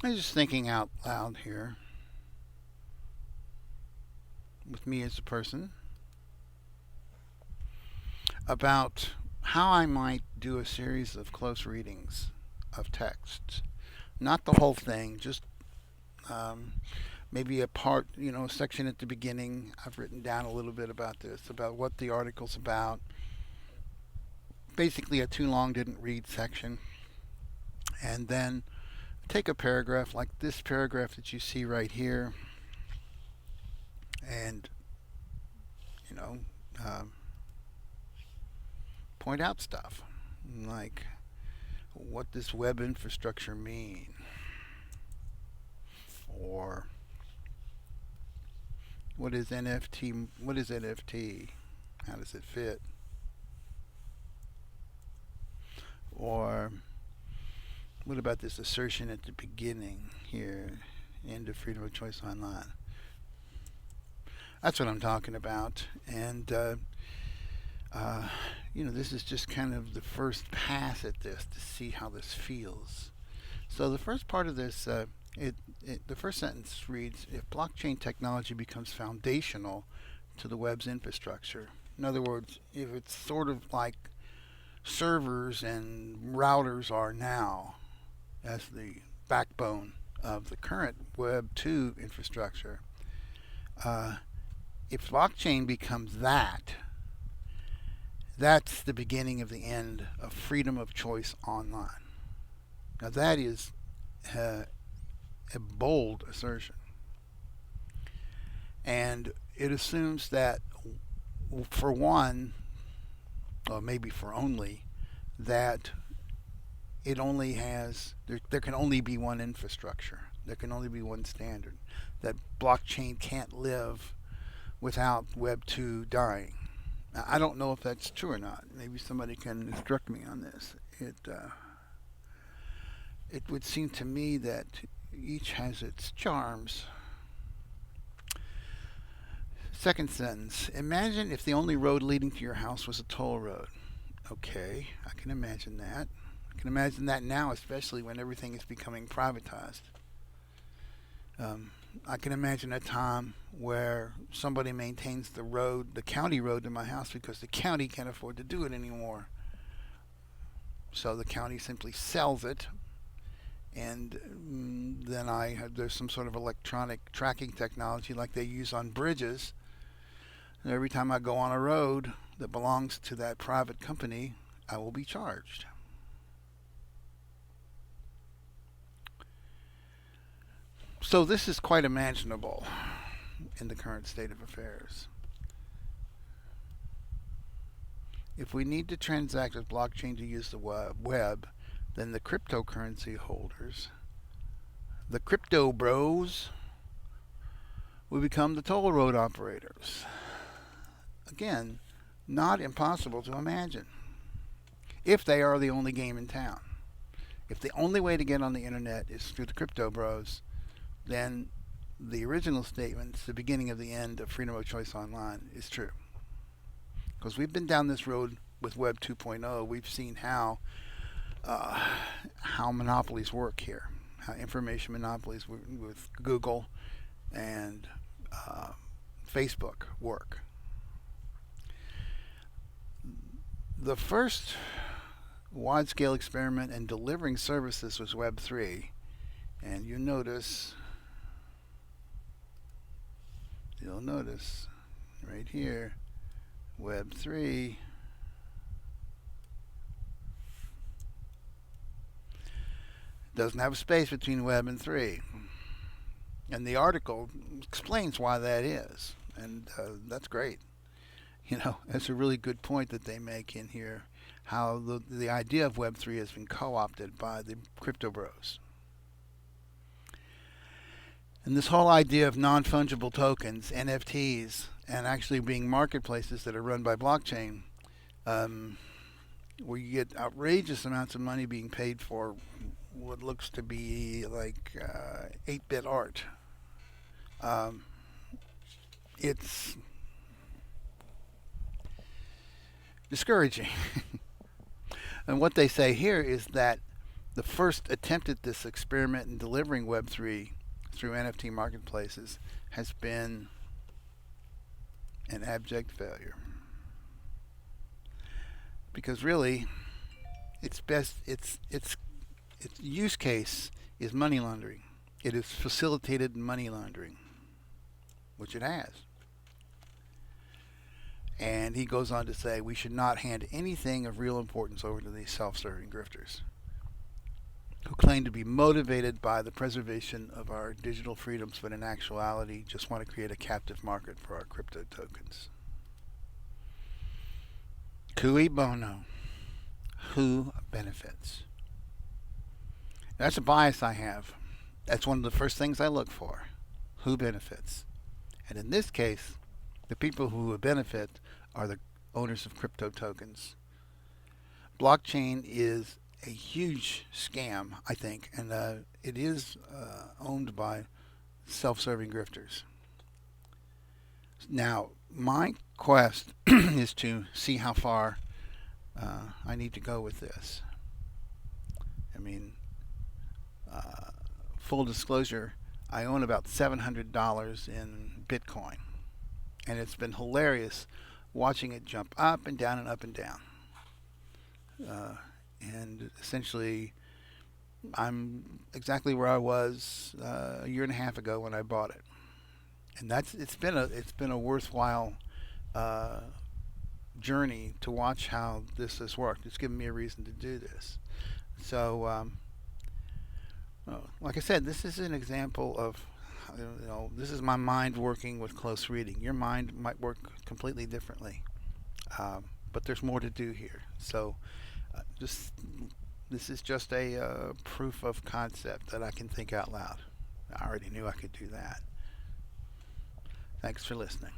I'm just thinking out loud here with me as a person about how I might do a series of close readings of texts. Not the whole thing, just um, maybe a part, a section at the beginning. I've written down a little bit about this, about what the article's about. Basically, a too long didn't read section. And then take a paragraph like this paragraph that you see right here and, you know, um, point out stuff like what does web infrastructure mean? Or what is NFT? What is NFT? How does it fit? Or what about this assertion at the beginning here, end of freedom of choice online? That's what I'm talking about. And, uh, this is just kind of the first pass at this to see how this feels. So the first part of this, the first sentence reads, if blockchain technology becomes foundational to the web's infrastructure. In other words, if it's sort of like servers and routers are now as the backbone of the current Web 2 infrastructure, uh, if blockchain becomes that, that's the beginning of the end of freedom of choice online. Now, that is a bold assertion. And it assumes that, for one, or maybe for only, that there can only be one infrastructure. There can only be one standard. That blockchain can't live without Web 2 dying. Now, I don't know if that's true or not. Maybe somebody can instruct me on this. It would seem to me that each has its charms. Second sentence. Imagine if the only road leading to your house was a toll road. Okay, I can imagine that. I can imagine that now, especially when everything is becoming privatized. Um, I can imagine a time where somebody maintains the road, the county road to my house because the county can't afford to do it anymore. So the county simply sells it, and then there's some sort of electronic tracking technology like they use on bridges. And every time I go on a road that belongs to that private company, I will be charged. So this is quite imaginable in the current state of affairs. If we need to transact with blockchain to use the web, then the cryptocurrency holders, the crypto bros, will become the toll road operators. Again, not impossible to imagine. If they are the only game in town. If the only way to get on the internet is through the crypto bros, then the original statement, the beginning of the end of freedom of choice online, is true. Because we've been down this road with Web 2.0, we've seen uh, how monopolies work here, how information monopolies with Google and uh, Facebook work. The first wide-scale experiment in delivering services was Web 3, and you'll notice right here, Web 3 doesn't have a space between Web and 3. And the article explains why that is. And that's great. That's a really good point that they make in here. How the idea of Web 3 has been co opted by the crypto bros. And this whole idea of non fungible tokens, NFTs, and actually being marketplaces that are run by blockchain, um, where you get outrageous amounts of money being paid for what looks to be like 8-bit art. Um, it's discouraging. And what they say here is that the first attempt at this experiment in delivering Web3 through NFT marketplaces has been an abject failure. Because really, its use case is money laundering. It has facilitated money laundering, which it has. And he goes on to say we should not hand anything of real importance over to these self-serving grifters who claim to be motivated by the preservation of our digital freedoms, but in actuality just want to create a captive market for our crypto tokens. Cui Bono. Who benefits? That's a bias I have. That's one of the first things I look for. Who benefits? And in this case, the people who benefit are the owners of crypto tokens. Blockchain is a huge scam, I think, and it is owned by self-serving grifters. Now, my quest is to see how far I need to go with this. I mean, full disclosure, I own about $700 in Bitcoin, and it's been hilarious watching it jump up and down and up and down. And essentially, I'm exactly where I was a year and a half ago when I bought it, and it's been a worthwhile journey to watch how this has worked. It's given me a reason to do this. So, like I said, this is an example of, this is my mind working with close reading. Your mind might work completely differently, but there's more to do here. So, this is just a proof of concept that I can think out loud. I already knew I could do that. Thanks for listening.